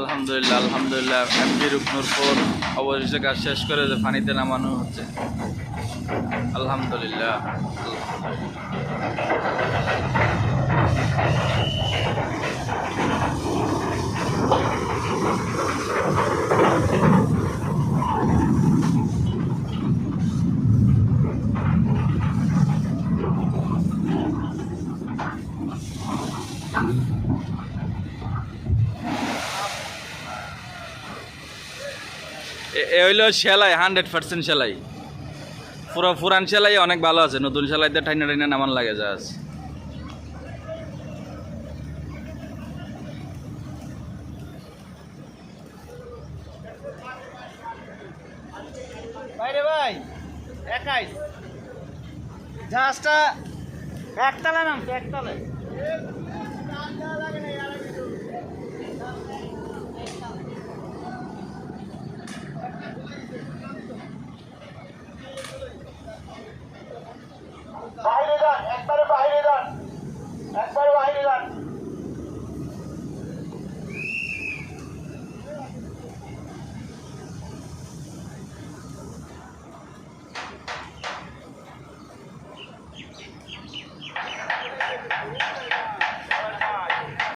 আলহামদুলিল্লাহ আলহামদুলিল্লাহ এমপি রুকনুরপুর অবশেষে কাজ শেষ করে যে পানিতে নামানো হচ্ছে। আলহামদুলিল্লাহ এ হইল সেলাই 100% সেলাই, পুরো পুরান সেলাই অনেক ভালো আছে, নতুন সেলাইতে টাইনা টাইনা নামান লাগে যা আছে। বাইরে ভাই একাই জাহাজটা একতলা নামছে, একতলায়